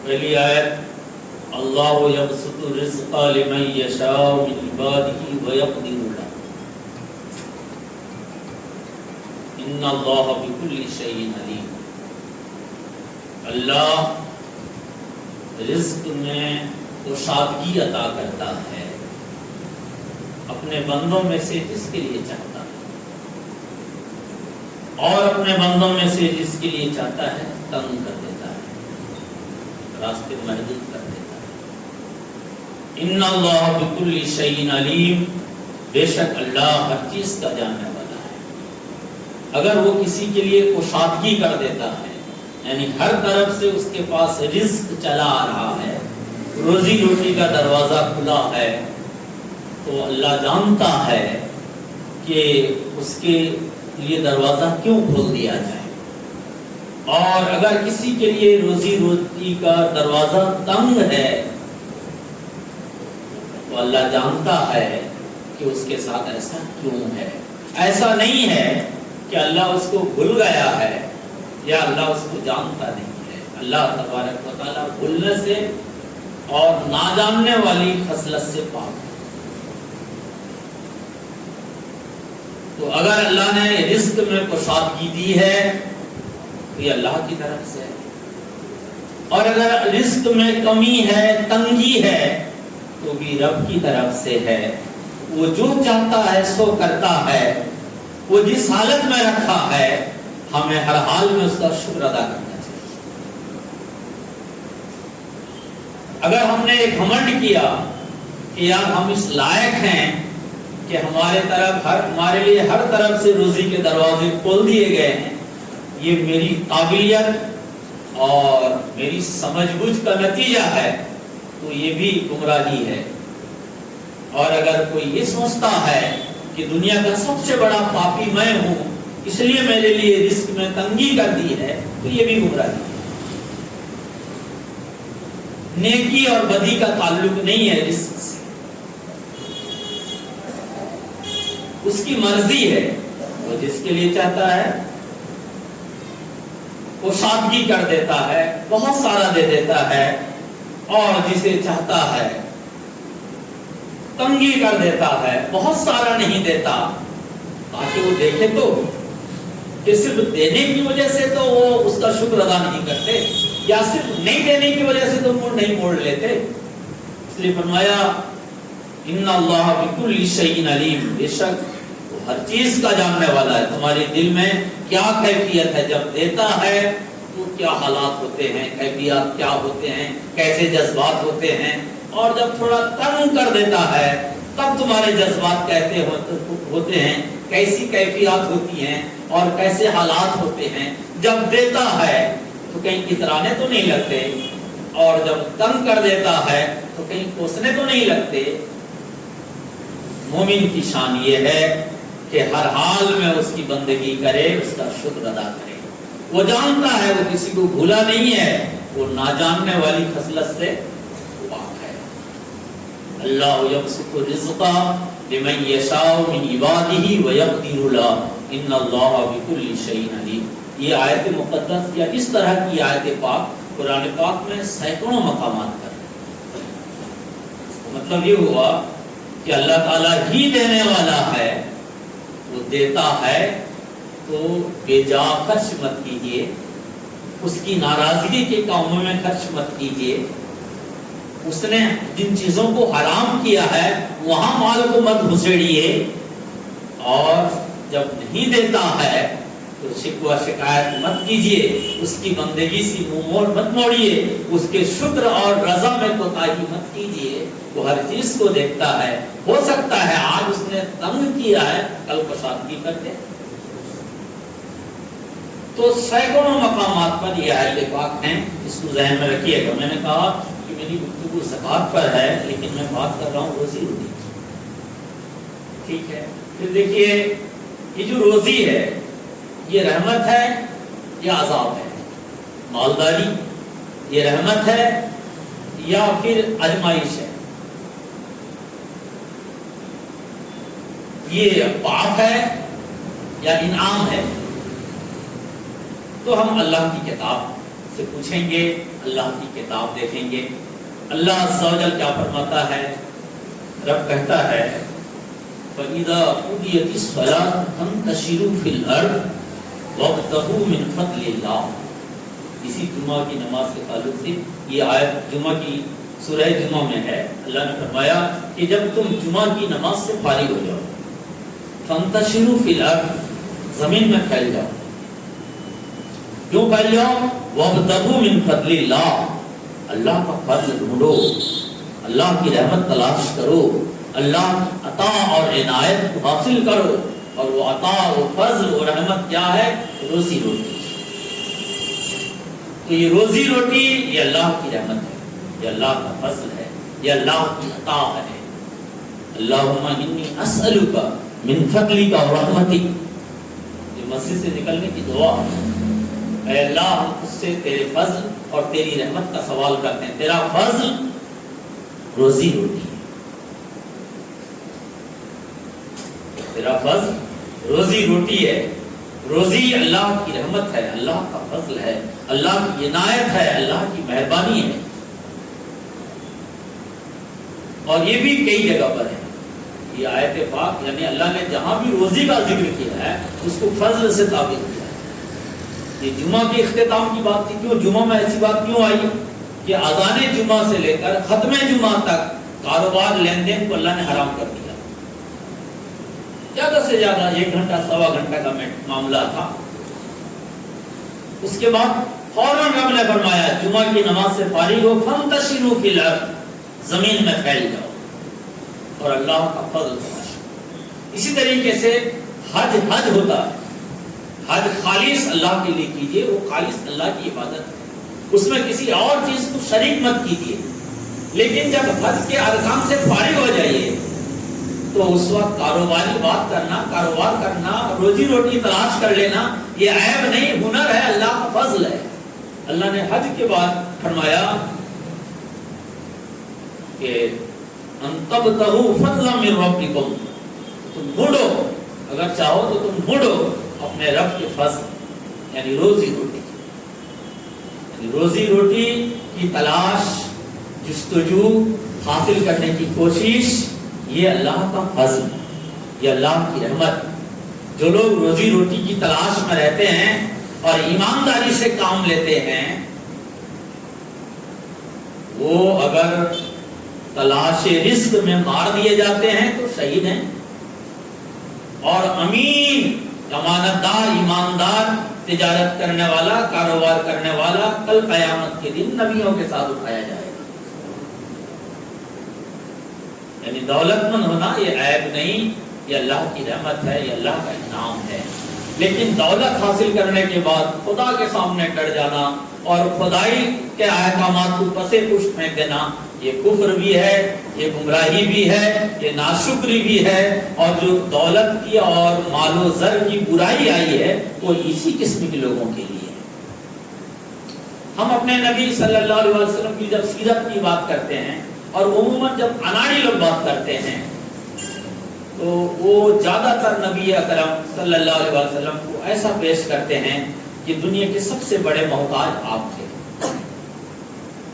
پہلی آیت اللہ یبسط الرزق لمن یشاء من عبادہ ویقدر له ان اللہ بکل شیء علیم۔ اللہ رزق میں کشادگی عطا کرتا ہے اپنے بندوں میں سے جس کے لیے چاہتا ہے، اور اپنے بندوں میں سے جس کے لیے چاہتا ہے تنگ کر دیتا ہے، راستے محدود کر دیتا ہے۔ ان اللہ بکل شیء علیم، بے شک اللہ ہر چیز کا جاننے والا ہے۔ اگر وہ کسی کے لیے کشادگی کر دیتا ہے، یعنی ہر طرف سے اس کے پاس رزق چلا آ رہا ہے، روزی روٹی کا دروازہ کھلا ہے، تو اللہ جانتا ہے کہ اس کے لیے دروازہ کیوں کھول دیا جائے، اور اگر کسی کے لیے روزی روٹی کا دروازہ تنگ ہے تو اللہ جانتا ہے کہ اس کے ساتھ ایسا کیوں ہے۔ ایسا نہیں ہے کہ اللہ اس کو بھول گیا ہے یا اللہ اس کو جانتا نہیں ہے۔ اللہ تبارک و تعالیٰ بھولنے سے اور نہ جاننے والی خصلت سے پاک ہے۔ تو اگر اللہ نے رزق میں کشادگی دی ہے تو یہ اللہ کی طرف سے ہے، اور اگر رزق میں کمی ہے، تنگی ہے، تو بھی رب کی طرف سے ہے۔ وہ جو چاہتا ہے سو کرتا ہے، وہ جس حالت میں رکھا ہے ہمیں ہر حال میں اس کا شکر ادا کرنا چاہیے۔ اگر ہم نے ایک گھمنڈ کیا کہ یار ہم اس لائق ہیں کہ ہمارے لیے ہر طرف سے روزی کے دروازے کھول دیے گئے ہیں، یہ میری قابلیت اور میری سمجھ بوجھ کا نتیجہ ہے، تو یہ بھی گمراہی ہے۔ اور اگر کوئی یہ سوچتا ہے کہ دنیا کا سب سے بڑا پاپی میں ہوں اس لیے میرے لیے رزق میں تنگی کر دی ہے، تو یہ بھی گمراہی ہے۔ نیکی اور بدی کا تعلق نہیں ہے رزق سے، اس کی مرضی ہے، وہ جس کے لیے چاہتا ہے وہ شادگی کر دیتا ہے، بہت سارا دے دیتا ہے، اور جسے چاہتا ہے تنگی کر دیتا ہے، بہت سارا نہیں دیتا، تاکہ وہ دیکھے تو کہ صرف دینے کی وجہ سے تو وہ اس کا شکر ادا نہیں کرتے، یا صرف نہیں دینے کی وجہ سے تو منہ نہیں موڑ لیتے۔ اس لیے فرمایا ان اللہ بکل شیء علیم، بے شک وہ ہر چیز کا جاننے والا ہے۔ تمہارے دل میں کیا کیفیت ہے، جب دیتا ہے تو کیا حالات ہوتے ہیں، کیفیات کیا ہوتے ہیں، کیسے جذبات ہوتے ہیں، اور جب تھوڑا تنگ کر دیتا ہے تب تمہارے جذبات کہتے ہوتے ہیں، کیسی کیفیات ہوتی ہیں اور کیسے حالات ہوتے ہیں۔ جب دیتا ہے تو کہیں اترانے تو نہیں لگتے، اور جب تنگ کر دیتا ہے تو کہیں کوسنے تو نہیں لگتے۔ مومن کی شان یہ ہے کہ ہر حال میں اس کی بندگی کرے، اس کا شکر ادا کرے۔ وہ جانتا ہے، وہ کسی کو بھولا نہیں ہے، وہ نہ جاننے والی خصلت سے پاک ہے۔ اللہ یبسط الرزق لمن یشاء من عبادہ ویقدر له ان اللہ بکل شیء علیم۔ یہ آیت مقدس یا اس طرح کی آیت پاک قرآن پاک میں سینکڑوں مقامات پر ہے۔ مطلب یہ ہوا کہ اللہ تعالیٰ ہی دینے والا ہے، وہ دیتا ہے تو بے جا خرچ مت کیجیے، اس کی ناراضگی کے کاموں میں خرچ مت کیجیے۔ اس نے جن چیزوں کو حرام کیا ہے وہاں مال کو مت گھسیڑیے، اور جب نہیں دیتا ہے تو شکوہ شکایت مت کیجیے، اس کی بندگی سے منہ موڑ مت موڑیے، اس کے شکر اور رضا میں کوتاہی مت کیجیے۔ وہ ہر چیز کو دیکھتا ہے، ہو سکتا ہے آج اس نے تنگ کیا ہے، کل کو شادی کر دے۔ تو سینکڑوں مقامات پر یہ آیت پاک ہیں، اس کو ذہن میں رکھیے گا۔ میں نے کہا کہ میری گفتگو زکوٰۃ پر ہے، لیکن میں بات کر رہا ہوں روزی روٹی، ٹھیک ہے؟ پھر دیکھیے یہ جو روزی ہے یہ رحمت ہے یا عذاب ہے؟ مالداری یہ رحمت ہے یا پھر آزمائش ہے؟ یہ پاک ہے یا انعام ہے؟ تو ہم اللہ کی کتاب سے پوچھیں گے، اللہ کی کتاب دیکھیں گے۔ اللہ عز و جل کیا فرماتا ہے؟ رب کہتا ہے فَإِذَا قُضِيَتِ الصَّلَاةُ فَانتَشِرُوا فِي الْأَرْضِ وَابْتَغُوا مِنْ فَضْلِ اللَّهِ۔ اسی جمعہ کی نماز کے تعلق سے یہ آیت جمعہ کی سورہ جمعہ میں ہے۔ اللہ نے فرمایا کہ جب تم جمعہ کی نماز سے فارغ ہو جاؤ، فَانتَشِرُوا فِي الْأَرْضِ، زمین میں پھیل جاؤ۔ کیوں پھیل جاؤ؟ وَابْتَغُوا مِنْ فَضْلِ اللَّهِ، اللہ کا فضل ڈھونڈو، اللہ کی رحمت تلاش کرو، اللہ کی عطا اور عنایت کو حاصل کرو۔ اور وہ عطا و فضل و رحمت کیا ہے؟ روزی روٹی۔ تو یہ روزی روٹی یہ اللہ کی رحمت ہے، یہ اللہ کا فضل ہے، یہ اللہ کی عطا ہے۔ اللہم انی اسألک من فضلک و رحمتک، یہ مسجد سے نکلنے کی دعا ہے۔ اے اللہ ہم تجھ سے تیرے فضل اور تیری رحمت کا سوال کرتے ہیں۔ تیرا فضل روزی روٹی، تیرا فضل روزی روٹی ہے۔ روزی اللہ کی رحمت ہے، اللہ کا فضل ہے، اللہ کی عنایت ہے، اللہ کی مہربانی ہے۔ اور یہ بھی کئی جگہ پر ہے یہ آیت پاک، یعنی اللہ نے جہاں بھی روزی کا ذکر کیا ہے اس کو فضل سے تعبیر کیا ہے۔ یہ جمعہ کے اختتام کی بات تھی، کیوں جمعہ میں ایسی بات کیوں آئی کہ اذان جمعہ سے لے کر ختم جمعہ تک کاروبار لین دین کو اللہ نے حرام کر دیا۔ زیادہ سے زیادہ 1 گھنٹہ سوا گھنٹہ کا معاملہ تھا۔ اس کے بعد فوراً رب نے فرمایا جمعہ کی نماز سے فارغ ہو، فانتشروا فی الارض، زمین میں پھیل جاؤ اور اللہ کا فضل تلاش۔ اسی طریقے سے حج ہوتا ہے، حج خالص اللہ کے لیے کیجئے، وہ خالص اللہ کی عبادت ہے، اس میں کسی اور چیز کو شریک مت کیجئے۔ لیکن جب حج کے ارکان سے فارغ ہو جائیے تو اس وقت کاروباری بات کرنا، کاروبار کرنا، روزی روٹی تلاش کر لینا یہ عیب نہیں، ہنر ہے، اللہ کا فضل ہے۔ اللہ نے حج کے بعد فرمایا کہ ان تبتغوا فضلا من ربکم، تم ڈھونڈو، اگر چاہو تو تم ڈھونڈو اپنے رب کے فضل، یعنی روزی روٹی، یعنی روزی روٹی کی تلاش، جستجو حاصل کرنے کی کوشش، یہ اللہ کا فضل، یہ اللہ کی رحمت۔ جو لوگ روزی روٹی کی تلاش میں رہتے ہیں اور ایمانداری سے کام لیتے ہیں، وہ اگر تلاش رزق میں مار دیے جاتے ہیں تو شہید ہیں، اور امین، امانتدار، ایماندار، تجارت کرنے والا، کاروبار کرنے والا کل قیامت کے دن نبیوں کے ساتھ اٹھایا جائے گا۔ یعنی دولت مند ہونا یہ عیب نہیں، یہ اللہ کی رحمت ہے، یہ اللہ کا انعام ہے۔ لیکن دولت حاصل کرنے کے بعد خدا کے سامنے ڈر جانا اور خدائی کے احکامات کو پسے پشت پھینک دینا، یہ کفر بھی ہے، یہ گمراہی بھی ہے، یہ ناشکری بھی ہے۔ اور جو دولت کی اور مال و زر کی برائی آئی ہے وہ اسی قسم کے لوگوں کے لیے ہے۔ ہم اپنے نبی صلی اللہ علیہ وسلم کی جب سیرت کی بات کرتے ہیں اور عموماً جب اناڑی لوگ بات کرتے ہیں تو وہ زیادہ تر نبی اکرم صلی اللہ علیہ وسلم کو ایسا پیش کرتے ہیں کہ دنیا کے سب سے بڑے محتاج آپ تھے۔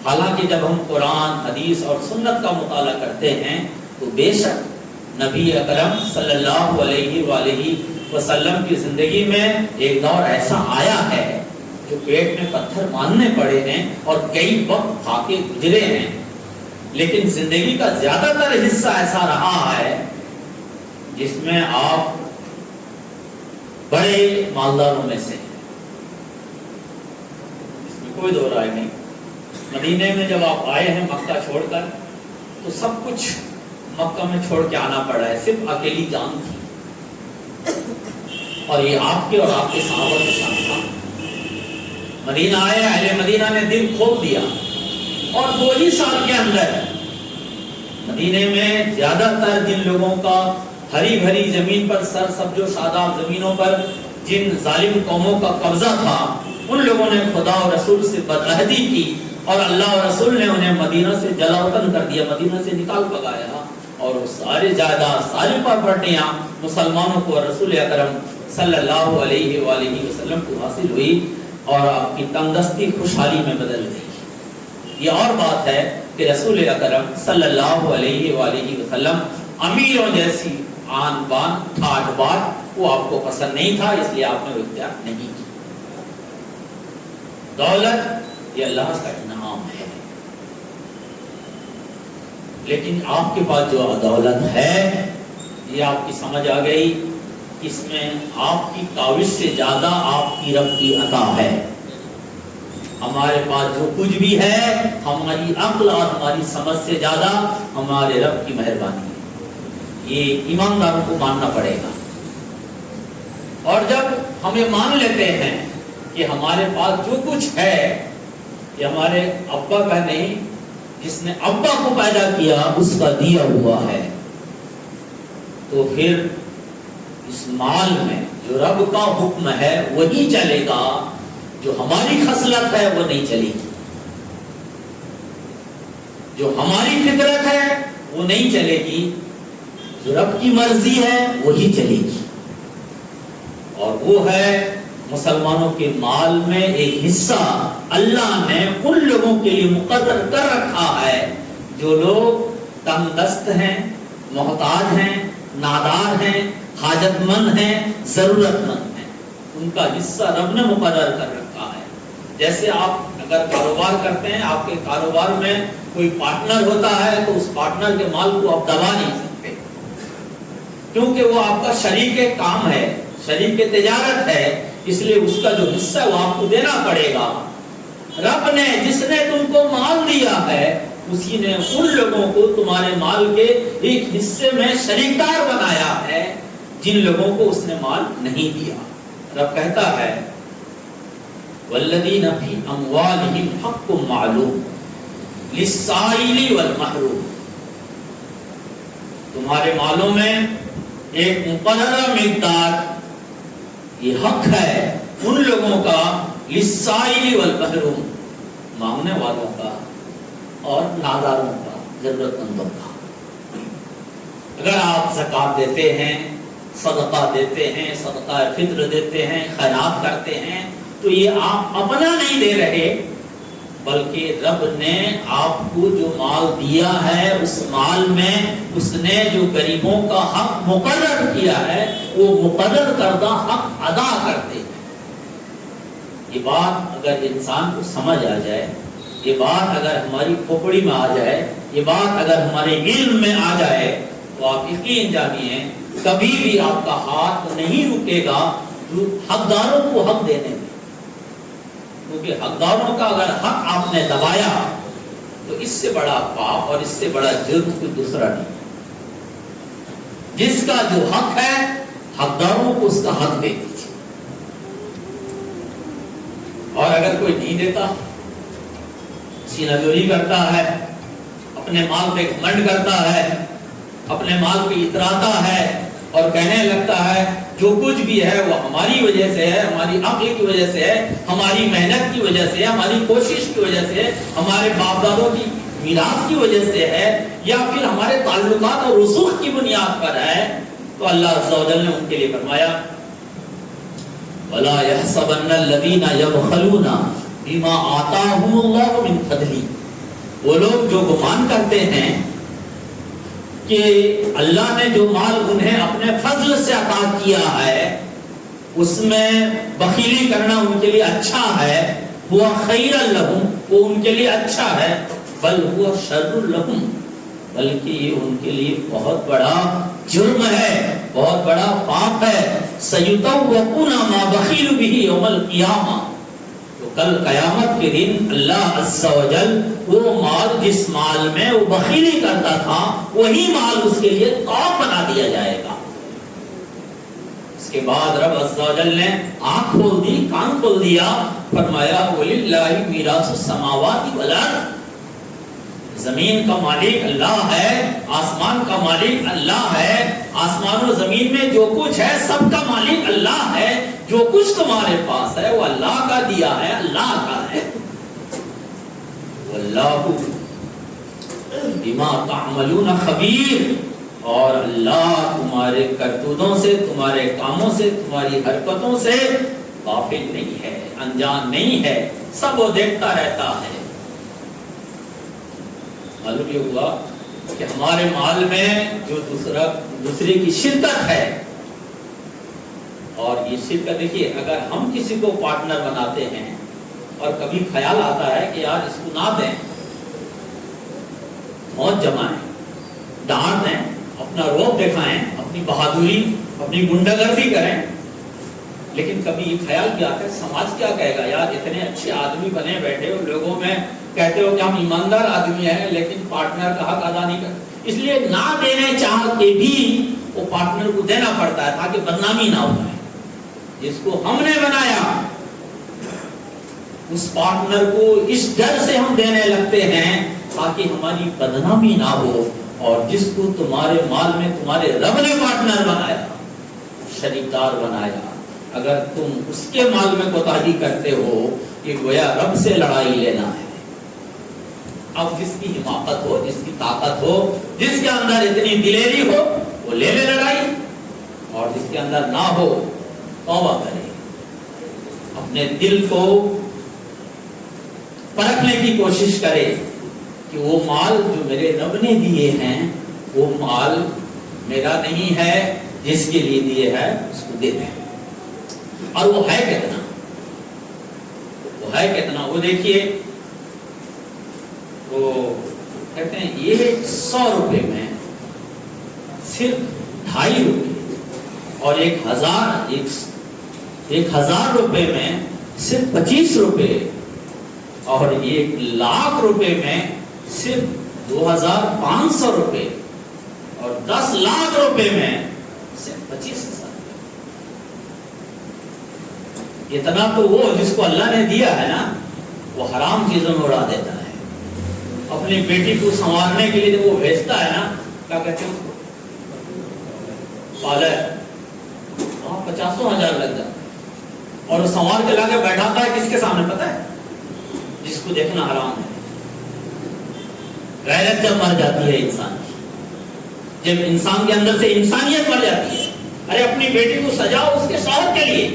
حالانکہ جب ہم قرآن، حدیث اور سنت کا مطالعہ کرتے ہیں تو بے شک نبی اکرم صلی اللہ علیہ وآلہ وسلم کی زندگی میں ایک دور ایسا آیا ہے جو پیٹ میں پتھر ماننے پڑے ہیں اور کئی وقت پھاکے گزرے ہیں، لیکن زندگی کا زیادہ تر حصہ ایسا رہا ہے جس میں آپ بڑے مالداروں میں سے، اس میں کوئی دو رائے نہیں۔ مدینے میں جب آپ آئے ہیں مکہ چھوڑ کر تو سب کچھ مکہ میں چھوڑ کے آنا پڑا ہے، صرف اکیلی جان تھی، اور یہ آپ کے اور آپ کے صحابہ کے ساتھ تھا۔ مدینہ آئے، اہل مدینہ نے دل کھول دیا، اور 2 ہی سال کے اندر مدینے میں زیادہ تر جن لوگوں کا ہری بھری زمین پر، سر سبز و شاداب زمینوں پر جن ظالم قوموں کا قبضہ تھا، ان لوگوں نے خدا اور رسول سے بدعہدی کی، اور اللہ اور رسول نے انہیں مدینہ سے جلا وطن کر دیا، مدینہ سے نکال بھگایا، اور وہ سارے جائیداد، ساری پراپرٹیاں مسلمانوں کو رسول اکرم صلی اللہ علیہ وآلہ وسلم کو حاصل ہوئی، اور آپ کی تنگدستی خوشحالی میں بدل گئی۔ یہ اور بات ہے کہ رسول اکرم صلی اللہ علیہ وآلہ وسلم امیروں جیسی آن بان ٹھاٹ بات وہ آپ کو پسند نہیں تھا، اس لیے آپ نے وہ اختیار نہیں کی۔ دولت یہ اللہ کا انعام ہے، لیکن آپ کے پاس جو دولت ہے یہ آپ کی سمجھ آ گئی، اس میں آپ کی کاوش سے زیادہ آپ کی رب کی عطا ہے۔ ہمارے پاس جو کچھ بھی ہے ہماری عقل اور ہماری سمجھ سے زیادہ ہمارے رب کی مہربانی ہے، یہ ایمانداروں کو ماننا پڑے گا۔ اور جب ہمیں مان لیتے ہیں کہ ہمارے پاس جو کچھ ہے یہ ہمارے ابا کا نہیں، جس نے ابا کو پیدا کیا اس کا دیا ہوا ہے، تو پھر اس مال میں جو رب کا حکم ہے وہی چلے گا، جو ہماری خصلت ہے وہ نہیں چلے گی، جو ہماری فطرت ہے وہ نہیں چلے گی، جو رب کی مرضی ہے وہی چلے گی۔ اور وہ ہے مسلمانوں کے مال میں ایک حصہ اللہ نے ان لوگوں کے لیے مقرر کر رکھا ہے جو لوگ تنگ دست ہیں، محتاج ہیں، نادار ہیں، حاجت مند ہیں، ضرورت مند ہیں، ان کا حصہ رب نے مقرر کر رکھا ہے۔ جیسے آپ اگر کاروبار کرتے ہیں، آپ کے کاروبار میں کوئی پارٹنر ہوتا ہے تو اس پارٹنر کے مال کو آپ دبا نہیں سکتے، کیونکہ وہ آپ کا شریک کام ہے، شریک تجارت ہے، اس لیے اس کا جو حصہ وہ آپ کو دینا پڑے گا۔ رب نے جس نے تم کو مال دیا ہے اسی نے ان لوگوں کو تمہارے مال کے ایک حصے میں شریکدار بنایا ہے جن لوگوں کو اس نے مال نہیں دیا۔ رب کہتا ہے والذین فی اموالہم حق معلوم للسائل والمحروم، تمہارے مالوں میں ایک مقررہ مقدار یہ حق ہے ان لوگوں کا، للسائل والمحروم، مانگنے والوں کا اور ناداروں کا، ضرورت مندوں کا۔ اگر آپ زکوٰۃ دیتے ہیں، صدقہ دیتے ہیں، صدقہ فطر دیتے ہیں، خیرات کرتے ہیں، تو یہ آپ اپنا نہیں دے رہے، بلکہ رب نے آپ کو جو مال دیا ہے اس مال میں اس نے جو غریبوں کا حق مقرر کیا ہے وہ مقرر کردہ حق ادا کرتے ہیں۔ یہ بات اگر انسان کو سمجھ آ جائے، یہ بات اگر ہماری کھوپڑی میں آ جائے، یہ بات اگر ہمارے علم میں آ جائے تو آپ یقین جانیے کبھی بھی آپ کا ہاتھ نہیں رکے گا حقداروں کو حق دینے میں، کیونکہ حقداروں کا اگر حق آپ نے دبایا تو اس سے بڑا پاپ اور اس سے بڑا جرم کوئی دوسرا نہیں۔ جس کا جو حق ہے حقداروں کو اس کا حق دے دیجیے، اور اگر کوئی نہیں دیتا، سینہ چوری کرتا ہے، اپنے مال پہ گھمنڈ کرتا ہے، اپنے مال پہ اتراتا ہے اور کہنے لگتا ہے جو کچھ بھی ہے وہ ہماری وجہ سے ہے، ہماری عقل کی وجہ سے ہے، ہماری محنت کی وجہ سے ہے، ہماری کوشش کی وجہ سے ہے، ہمارے باپ دادوں کی میراث کی وجہ سے ہے، یا پھر ہمارے تعلقات اور رسوخ کی بنیاد پر ہے، تو اللہ عز و جل نے ان کے لیے فرمایا وَلَا يَحْسَبَنَّ الَّذِينَ يَبْخَلُونَ بِمَا آتَاهُمُ اللَّهُ مِنْ فَضْلِهِ، وہ لوگ جو گمان کرتے ہیں کہ اللہ نے جو مال انہیں اپنے فضل سے عطا کیا ہے اس میں بخیلی کرنا ان کے لیے اچھا ہے، ہوا خیر لہم، وہ ان کے لیے اچھا ہے، بل ہوا شر لہم، بلکہ یہ ان کے لیے بہت بڑا جرم ہے، بہت بڑا پاپ ہے۔ سیطوقون ما بخیلوا بہ یوم القیامہ، تو کل قیامت کے دن اللہ عز و جل وہ مال جس مال میں وہ بخیلی کرتا تھا وہی مال اس کے لیے طاق بنا دیا جائے گا۔ اس کے بعد رب عز و جل نے آنکھ کھول دی، کان کھول دیا، فرمایا وَلِلَّهِ مِيرَاثُ السَّمَاوَاتِ وَالْأَرْضِ، زمین کا مالک اللہ ہے، آسمان کا مالک اللہ ہے، آسمان و زمین میں جو کچھ ہے سب کا مالک اللہ ہے، جو کچھ تمہارے پاس ہے وہ اللہ کا دیا ہے، اللہ کا ہے۔ واللہ بما تعملون خبیر، اور اللہ تمہارے کرتوتوں سے، تمہارے کاموں سے، تمہاری حرکتوں سے غافل نہیں ہے، انجان نہیں ہے، سب وہ دیکھتا رہتا ہے۔ معلوم یہ ہوا کہ ہمارے مال میں جو دوسرے کی شرکت ہے، اور یہ شرکت دیکھیے، اگر ہم کسی کو پارٹنر بناتے ہیں اور کبھی خیال آتا ہے کہ یار اس کو نہ دیں، موت جمائیں، ڈانٹ دیں، اپنا روب دکھائیں، اپنی بہادری، اپنی گنڈا گردی کریں، لیکن کبھی یہ خیال بھی آتا ہے سماج کیا کہے گا، یار اتنے اچھے آدمی بنے بیٹھے ہو، لوگوں میں کہتے ہو کہ ہم ایماندار آدمی ہیں لیکن پارٹنر کا حق ادا نہیں کرتے، اس لیے نہ دینے چاہ کے بھی وہ پارٹنر کو دینا پڑتا ہے تاکہ بدنامی نہ ہو جائے۔ جس کو ہم نے بنایا اس پارٹنر کو اس ڈر سے ہم دینے لگتے ہیں تاکہ ہماری بدنامی نہ ہو، اور جس کو تمہارے مال میں تمہارے رب نے پارٹنر بنایا، شریک دار بنایا، اگر تم اس کے مال میں کوتاہی کرتے ہو کہ گویا رب سے لڑائی لینا ہے۔ اب جس کی حماقت ہو، جس کی طاقت ہو، جس کے اندر اتنی دلیری ہو، وہ لے لے لڑائی، اور جس کے اندر نہ ہو توبہ کرے، اپنے دل کو پرکھنے کی کوشش کرے کہ وہ مال جو میرے رب نے دیے ہیں وہ مال میرا نہیں ہے، جس کے لیے دیے ہے اس کو دے دیں، اور وہ ہے کتنا، وہ ہے کتنا، وہ دیکھیے، وہ کہتے ہیں یہ 100 روپے میں صرف 2.5 روپے، اور 1000 روپے میں صرف 25 روپے، اور 1,00,000 روپے میں صرف 2,500 روپے، اور 10 لاکھ روپے میں صرف 25,000۔ اتنا تو وہ جس کو اللہ نے دیا ہے نا، وہ حرام چیزوں میں اڑا دیتا ہے۔ اپنی بیٹی کو سنوارنے کے لیے جب وہ بھیجتا ہے نا، کیا کہتے ہیں اس کو، پارلر، وہاں 50,000 لگ جاتا ہے، اور وہ سنوار کے لا کے بیٹھاتا ہے کس کے سامنے پتہ ہے؟ جس کو دیکھنا حرام ہے۔ غیرت جب مر جاتی ہے انسان کی، جب انسان کے اندر سے انسانیت مر جاتی ہے، ارے اپنی بیٹی کو سجاؤ اس کے شوہر کے لیے،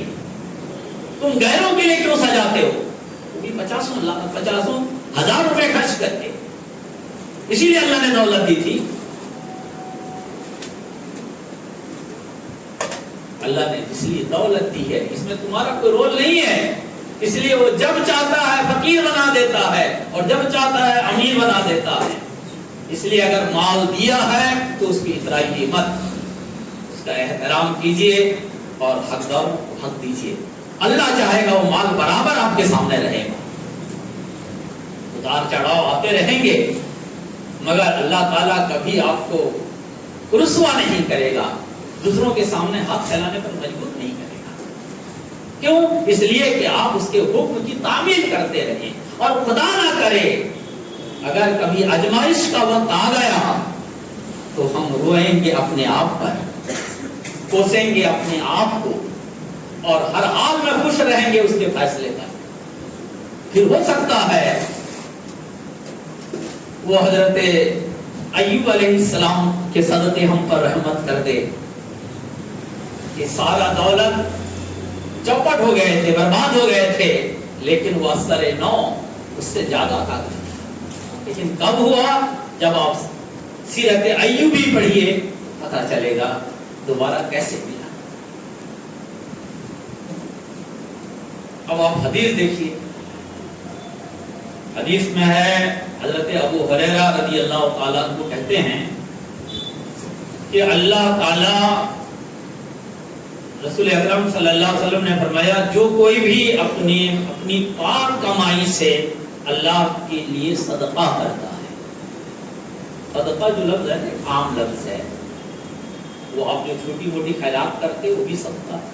تم غیروں کے لیے کیوں سجاتے ہو؟ وہ بھی 50,000 روپے خرچ کرتے، اسی لیے اللہ نے دولت دی تھی، اللہ نے اس لیے دولت دی ہے، اس میں تمہارا کوئی رول نہیں ہے، اس لیے وہ جب چاہتا ہے فقیر بنا دیتا ہے اور جب چاہتا ہے امیر بنا دیتا ہے۔ اس لیے اگر مال دیا ہے تو اس کی اترائیے مت، اس کا احترام کیجئے اور حقدار کو حق دیجئے، اللہ چاہے گا وہ مال برابر آپ کے سامنے رہے گا، اتار چڑھاؤ آتے رہیں گے، مگر اللہ تعالیٰ کبھی آپ کو رسوا نہیں کرے گا، دوسروں کے سامنے ہاتھ پھیلانے پر مجبور نہیں کرے گا۔ کیوں؟ اس لیے کہ آپ اس کے حکم کی تعمیل کرتے رہیں، اور خدا نہ کرے اگر کبھی آزمائش کا وقت آ گیا تو ہم روئیں گے اپنے آپ پر، کوسیں گے اپنے آپ کو، اور ہر حال میں خوش رہیں گے اس کے فیصلے پر۔ پھر ہو سکتا ہے وہ حضرت ایوب علیہ السلام کے صدقے ہم پر رحمت کر دے کہ سارا دولت چوپٹ ہو گئے تھے، برباد ہو گئے تھے، لیکن وہ اثر نو اس سے زیادہ تھا۔ لیکن کب ہوا؟ جب آپ سیرت ایوبی پڑھیے پتہ چلے گا دوبارہ کیسے ملا۔ اب آپ حدیث دیکھیے، حدیث میں ہے حضرت ابو ہریرہ رضی اللہ تعالیٰ عنہ کہتے ہیں کہ اللہ تعالیٰ، رسول اکرم صلی اللہ علیہ وسلم نے فرمایا جو کوئی بھی اپنی پاک کمائی سے اللہ کے لیے صدقہ کرتا ہے، صدقہ جو لفظ ہے عام لفظ ہے، وہ آپ جو چھوٹی موٹی خیرات کرتے وہ بھی صدقہ ہے،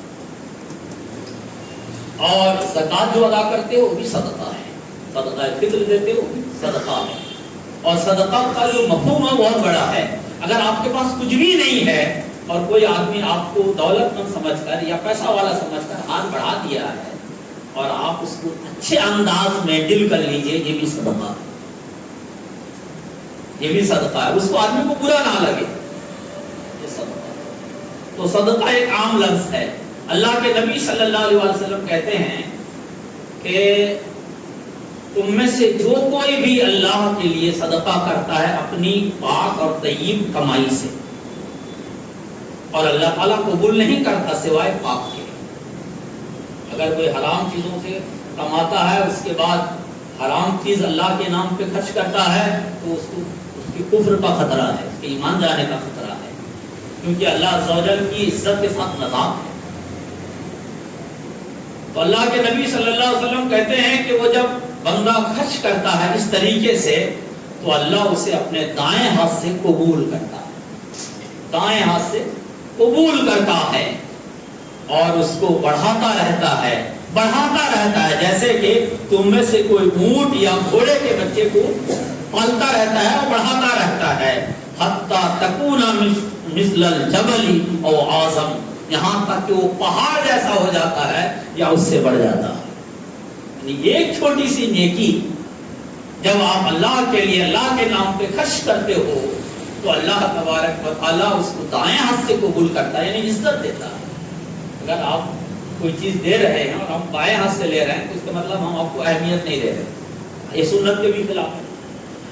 اور زکوٰۃ جو ادا کرتے وہ بھی صدقہ ہے، صدقہ فطر دیتے وہ بھی صدقہ ہے، اور صدقہ کا جو مفہوم ہے بہت بڑا ہے۔ اگر آپ کے پاس کچھ بھی نہیں ہے اور کوئی آدمی آپ کو دولت مند سمجھ کر یا پیسہ والا سمجھ کر ہاتھ بڑھا دیا ہے اور آپ اس کو اچھے انداز میں ڈیل کر لیجئے، یہ بھی صدقہ ہے، یہ بھی صدقہ ہے، اس کو آدمی کو برا نہ لگے، یہ صدقہ ہے۔ تو صدقہ ایک عام لفظ ہے۔ اللہ کے نبی صلی اللہ علیہ وسلم کہتے ہیں کہ تم میں سے جو کوئی بھی اللہ کے لیے صدقہ کرتا ہے اپنی پاک اور طیب کمائی سے، اور اللہ تعالیٰ قبول نہیں کرتا سوائے پاک کے۔ اگر کوئی حرام چیزوں سے کماتا ہے، اس کے بعد حرام چیز اللہ کے نام پہ خرچ کرتا ہے، تو اس کی کفر کا خطرہ ہے، اس کے ایمان جانے کا خطرہ ہے، کیونکہ اللہ عز و جل کی عزت کے ساتھ مذاق ہے۔ تو اللہ کے نبی صلی اللہ علیہ وسلم کہتے ہیں کہ وہ جب بندہ خرچ کرتا ہے اس طریقے سے، تو اللہ اسے اپنے دائیں ہاتھ سے قبول کرتا ہے، دائیں ہاتھ سے قبول کرتا ہے، اور اس کو بڑھاتا رہتا ہے، بڑھاتا رہتا ہے، جیسے کہ تم میں سے کوئی اونٹ یا گھوڑے کے بچے کو پالتا رہتا ہے اور بڑھاتا رہتا ہے، حتی تکون مثل الجبل او اعظم، یہاں تک کہ وہ پہاڑ جیسا ہو جاتا ہے یا اس سے بڑھ جاتا ہے۔ یعنی ایک چھوٹی سی نیکی جب آپ اللہ کے لیے اللہ کے نام پہ خرچ کرتے ہو، تو اللہ تبارک و تعالیٰ اس کو دائیں ہاتھ سے قبول کرتا ہے، یعنی عزت دیتا ہے۔ اگر آپ کوئی چیز دے رہے ہیں اور ہم بائیں ہاتھ سے لے رہے ہیں، تو اس کا مطلب ہم آپ کو اہمیت نہیں دے رہے، یہ سنت کے بھی خلاف ہے۔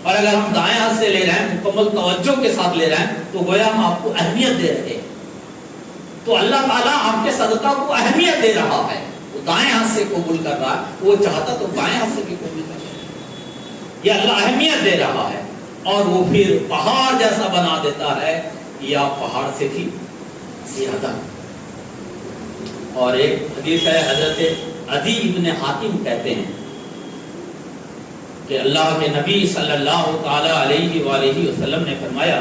اور اگر ہم دائیں ہاتھ سے لے رہے ہیں، مکمل توجہ کے ساتھ لے رہے ہیں، تو گویا ہم آپ کو اہمیت دے رہے ہیں۔ تو اللہ تعالیٰ آپ کے صدقہ کو اہمیت دے رہا ہے، وہ دائیں ہاتھ سے قبول کر رہا ہے، وہ چاہتا تو بائیں ہاتھ سے بھی قبول کر رہا ہے۔ یہ اللہ اہمیت دے رہا ہے، اور وہ پھر پہاڑ جیسا بنا دیتا ہے، یا پہاڑ سے بھی زیادہ۔ اور ایک حدیث ہے، حضرت عدی ابن حاتم کہتے ہیں کہ اللہ کے نبی صلی اللہ تعالی علیہ وآلہ وسلم نے فرمایا،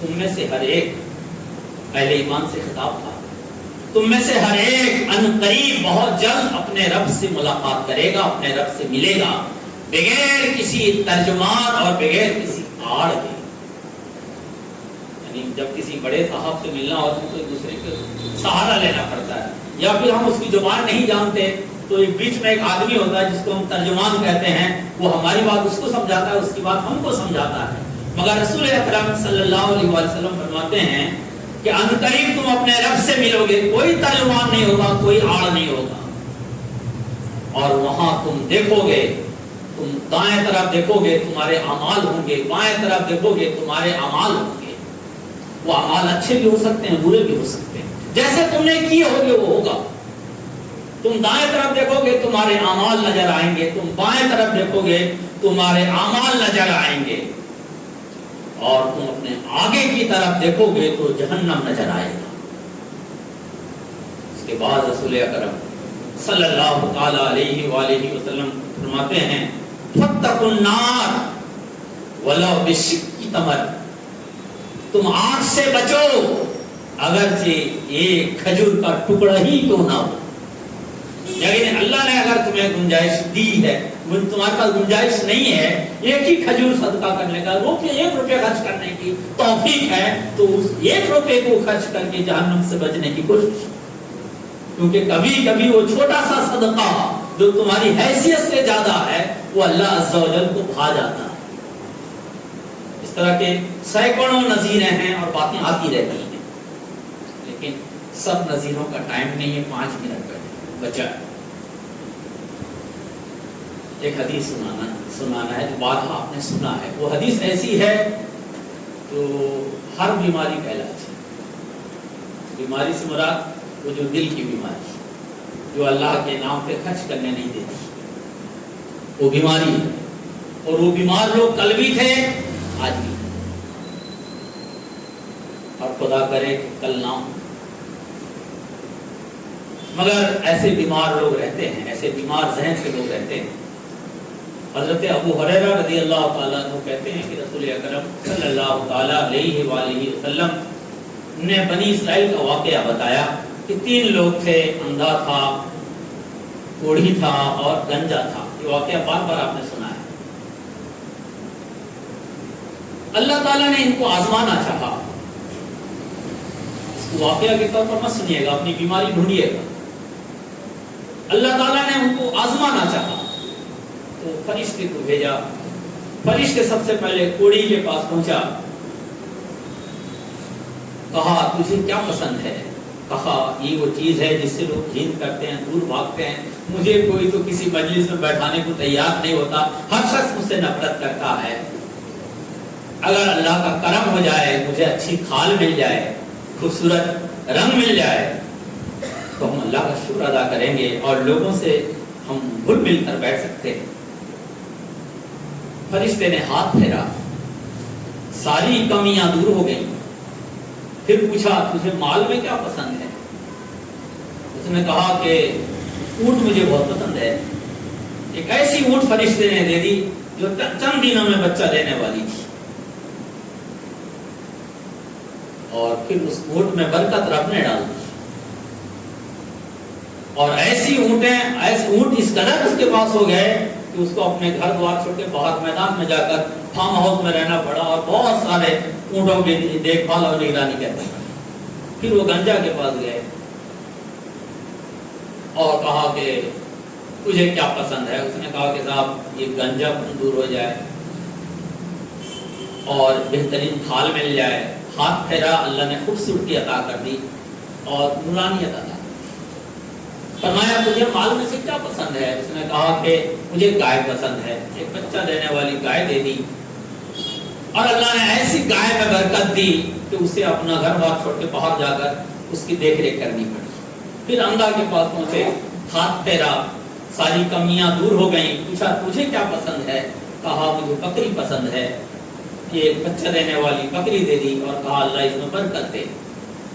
تم میں سے ہر ایک، اہل ایمان سے خطاب تھا، تم میں سے ہر ایک ان قریب بہت جلد اپنے رب سے ملاقات کرے گا، اپنے رب سے ملے گا، بغیر کسی ترجمان اور بغیر کسی آڑ کے۔ یعنی جب کسی بڑے صاحب سے ملنا ہوتا ہے تو ایک دوسرے کے سہارا لینا پڑتا ہے، یا پھر ہم اس کی زبان نہیں جانتے تو ایک بیچ میں ایک آدمی ہوتا ہے جس کو ہم ترجمان کہتے ہیں، وہ ہماری بات اس کو سمجھاتا ہے، اس کی بات ہم کو سمجھاتا ہے۔ مگر رسول اکرم صلی اللہ علیہ وسلم فرماتے ہیں کہ ان قریب تم اپنے رب سے ملو گے، کوئی ترجمان نہیں ہوگا، کوئی آڑ نہیں ہوگا، اور وہاں تم دیکھو گے، تم دائیں طرف دیکھو گے تمہارے اعمال ہوں گے، بائیں طرف دیکھو گے تمہارے اعمال ہوں گے۔ وہ اعمال اچھے بھی ہو سکتے ہیں، برے بھی ہو سکتے ہیں، جیسے تم نے کیے ہوگے وہ ہوگا۔ تم دائیں طرف دیکھو گے تمہارے اعمال نظر آئیں گے، تم بائیں طرف دیکھو گے تمہارے اعمال نظر آئیں گے، اور تم اپنے آگے کی طرف دیکھو گے تو جہنم نظر آئے گا۔ اس کے بعد رسول اکرم صلی اللہ تعالی علیہ وآلہ وسلم فرماتے ہیں، فاتقوا النار ولو بشق تمر، تم آگ سے بچو اگرچہ ایک کھجور کا ٹکڑا ہی کیوں نہ ہو۔ لیکن اللہ نے اگر تمہیں گنجائش دی ہے، تمہارے پاس گنجائش نہیں ہے ایک ہی کھجور صدقہ کرنے کا، ایک روپے خرچ کرنے کی توفیق ہے، تو اس ایک روپے کو خرچ کر کے جہنم سے بچنے کی کوشش، کیونکہ کبھی کبھی وہ چھوٹا سا صدقہ جو تمہاری حیثیت سے زیادہ ہے، وہ اللہ عز و جل کو بھا جاتا ہے۔ اس طرح کے سینکڑوں نظیریں ہیں اور باتیں آتی رہتی ہیں، لیکن سب نظیروں کا ٹائم نہیں ہے، 5 منٹ بچا۔ ایک حدیث سنانا ہے جو بارہا آپ نے سنا ہے، وہ حدیث ایسی ہے جو ہر بیماری کا علاج ہے۔ بیماری سے مراد وہ جو دل کی بیماری، جو اللہ کے نام پہ خرچ کرنے نہیں دیتی، وہ بیماری ہے، اور وہ بیمار لوگ کل بھی تھے، آج بھی، اور خدا کرے کہ کل نہ ہو۔ مگر ایسے بیمار لوگ رہتے ہیں، ایسے بیمار ذہن کے لوگ رہتے ہیں۔ حضرت ابو ہریرہ رضی اللہ تعالیٰ عنہ کہتے ہیں کہ رسول اکرم صلی اللہ تعالیٰ علیہ وآلہ وسلم نے بنی اسرائیل کا واقعہ بتایا کہ 3 لوگ تھے، اندھا تھا، کوڑھی تھا اور گنجا تھا۔ یہ واقعہ بار بار آپ نے سنا ہے۔ اللہ تعالیٰ نے ان کو آزمانا چاہا۔ اس کو واقعہ کے طور پر مت سنیے گا، اپنی بیماری ڈھونڈیے گا۔ اللہ تعالیٰ نے ان کو آزمانا چاہا تو فرشتے کو بھیجا۔ فرشتے سب سے پہلے کوڑی کے پاس پہنچا، کہا تجھے کیا پسند ہے؟ کہا یہ وہ چیز ہے جس سے لوگ گھین کرتے ہیں، دور بھاگتے ہیں، مجھے کوئی تو کسی مجلس میں بیٹھانے کو تیار نہیں ہوتا، ہر شخص مجھ سے نفرت کرتا ہے، اگر اللہ کا کرم ہو جائے، مجھے اچھی کھال مل جائے، خوبصورت رنگ مل جائے، تو ہم اللہ کا شکر ادا کریں گے اور لوگوں سے ہم گھل مل کر بیٹھ سکتے ہیں۔ فرشتے نے ہاتھ پھیرا، ساری کمیاں دور ہو گئیں۔ پھر پوچھا تجھے مال میں کیا پسند ہے؟ اس نے کہا کہ اونٹ مجھے بہت پسند ہے۔ ایک ایسی اونٹ فرشتے نے دے دی جو چند دنوں میں بچہ دینے والی تھی، اور پھر اس اونٹ میں برکت رب نے ڈال دی، اور ایسی اونٹ اس قدر اس کے پاس ہو گئے کہ اس کو اپنے گھر دوار چھوڑ کے باہر میدان میں جا کر فارم ہاؤس میں رہنا پڑا، اور بہت سارے اونٹوں کی دیکھ بھال اور نگرانی کرتے ہیں۔ پھر وہ گنجا کے پاس گئے اور کہا کہ تجھے کیا پسند ہے؟ اس نے کہا کہ صاحب یہ گنجا دور ہو جائے اور بہترین کھال مل جائے۔ ہاتھ پھیرا، اللہ نے خوبصورتی عطا کر دی اور نورانیت عطا۔ فرمایا تجھے مال میں سے کیا پسند ہے؟ اس نے کہا کہ مجھے گائے پسند ہے۔ ایک بچہ دینے والی گائے دے دی، اور اللہ نے ایسی گائے میں برکت دی کہ اسے اپنا گھر بار چھوڑ کے باہر جا کر اس کی دیکھ ریکھ کرنی پڑی۔ پھر اندھا کے پاس پہنچے، ہاتھ پھیرا، ساری کمیاں دور ہو گئیں۔ پوچھا تجھے کیا پسند ہے؟ کہا مجھے بکری پسند ہے۔ یہ ایک بچہ دینے والی بکری دے دی اور کہا اللہ اس میں برکت دے۔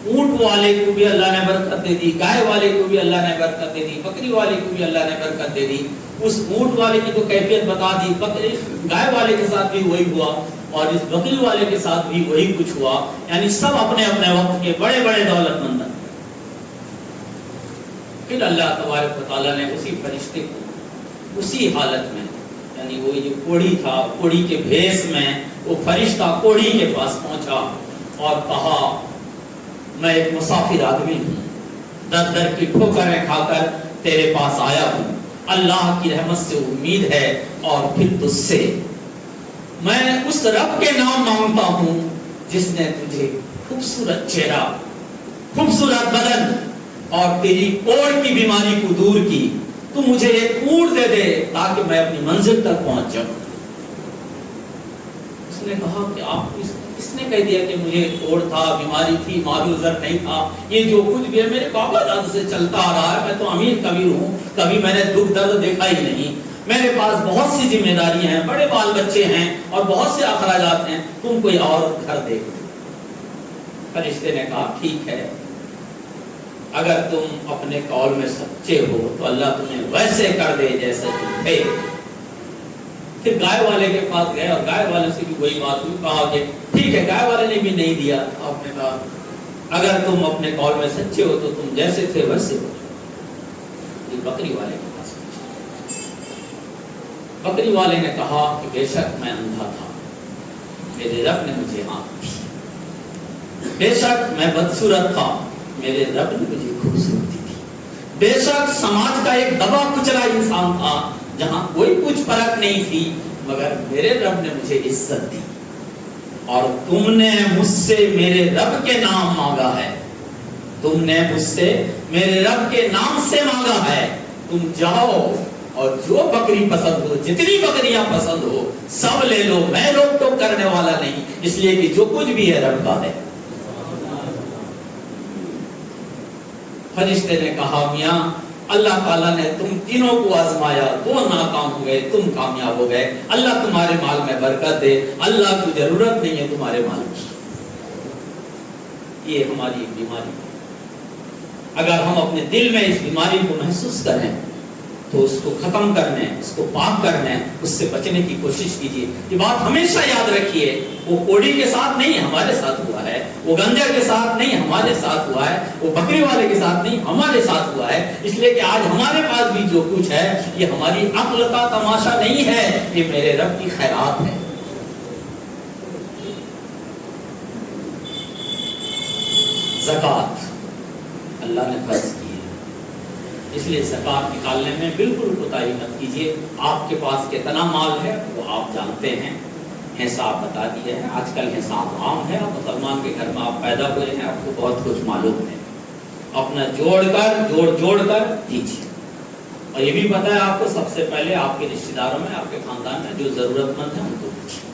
اونٹ والے کو بھی اللہ نے برکت دے دی، گائے والے کو بھی اللہ نے برکت دے دی، بکری والے کو بھی اللہ نے برکت دے دی۔ اس اونٹ والے کی تو کیفیت بتا دی، گائے والے کے ساتھ بھی وہی ہوا اور اس بکری والے کے ساتھ بھی وہی کچھ ہوا، یعنی سب اپنے اپنے وقت کے بڑے بڑے دولت مند ہیں۔ پھر اللہ تبارک و تعالیٰ نے اسی فرشتے کو اسی حالت میں، یعنی وہ جو کوڑی تھا، کوڑی کے بھیس میں وہ فرشتہ کوڑی کے پاس پہنچا اور کہا میں ایک مسافر آدمی ہوں، در در کی ٹھوکریں کھا کر تیرے پاس آیا ہوں، اللہ کی رحمت سے امید ہے اور پھر تجھ سے میں اس رب کے نام مانگتا ہوں جس نے تجھے خوبصورت چہرہ، خوبصورت بدن اور تیری کوڑ کی بیماری کو دور کی، تو مجھے ایک اونٹ دے دے تاکہ میں اپنی منزل تک پہنچ جاؤں۔ اس نے کہا کہ آپ کو اس نے کہہ دیا کہ مجھے کوڑ تھا، بیماری تھی، مال و زر نہیں تھا، یہ جو کچھ بھی ہے میرے بابا دادا سے چلتا آ رہا ہے، میں تو امیر کبیر ہوں، کبھی میں نے دکھ درد دیکھا ہی نہیں، میرے پاس بہت سی ذمہ داری ہیں، بڑے بال بچے ہیں اور بہت سے اخراجات ہیں، تم کوئی اور گھر دیکھو۔ فرشتے نے کہا ٹھیک ہے، اگر تم اپنے قول میں سچے ہو تو اللہ تمہیں ویسے کر دے جیسے تم تھے۔ پھر گائے والے کے پاس گئے اور گائے والے سے بھی وہی بات ہوئی، کہا کہ ٹھیک ہے، گائے والے نے بھی نہیں دیا۔ آپ نے کہا اگر تم اپنے قول میں سچے ہو تو تم جیسے تھے ویسے ہو۔ یہ بکری والے کے پاس پہنچے، بکری والے نے کہا کہ بے شک میں اندھا تھا، میرے رب نے مجھے آنکھ دی، بے شک میں بدصورت تھا، میرے رب نے مجھے خوبصورتی دی، بے شک سماج کا ایک دبا کچلا انسان تھا جہاں کوئی کچھ فرق نہیں تھی، مگر میرے رب نے مجھے عزت دی، اور تم نے مجھ سے میرے رب کے نام مانگا ہے، تم نے مجھ سے میرے رب کے نام سے مانگا ہے، تم جاؤ اور جو بکری پسند ہو، جتنی بکریاں پسند ہو سب لے لو، میں روک ٹوک کرنے والا نہیں، اس لیے کہ جو کچھ بھی ہے رب کا ہے۔ فرشتے نے کہا میاں اللہ تعالیٰ نے تم تینوں کو آزمایا، دو ناکام ہو گئے، تم کامیاب ہو گئے، اللہ تمہارے مال میں برکت دے، اللہ کو ضرورت نہیں ہے تمہارے مال کی۔ یہ ہماری ایک بیماری ہے، اگر ہم اپنے دل میں اس بیماری کو محسوس کریں تو اس کو ختم کرنے، اس کو پاک کرنے، اس سے بچنے کی کوشش کیجیے۔ یہ بات ہمیشہ یاد رکھیے، وہ کوڑی کے ساتھ نہیں ہمارے ساتھ ہوا ہے، وہ گنجا کے ساتھ نہیں ہمارے ساتھ ہوا ہے، وہ بکری والے کے ساتھ نہیں ہمارے ساتھ ہوا ہے، اس لیے کہ آج ہمارے پاس بھی جو کچھ ہے یہ ہماری عقل کا تماشا نہیں ہے، یہ میرے رب کی خیرات ہے۔ زکوٰۃ اللہ نے فرض کی ہے، اس لیے زکوٰۃ نکالنے میں بالکل کوتاہی مت کیجیے۔ آپ کے پاس کتنا مال ہے وہ آپ جانتے ہیں، حساب بتا دیا ہے، آج کل حساب عام ہے، مسلمان کے گھر میں آپ پیدا ہوئے ہیں، آپ کو بہت کچھ معلوم ہے۔ اپنا جوڑ کر دیجیے. اور یہ بھی پتا ہے آپ کو سب سے پہلے آپ کے رشتہ داروں میں، آپ کے خاندان میں جو ضرورت مند ہے ان کو دیجیے.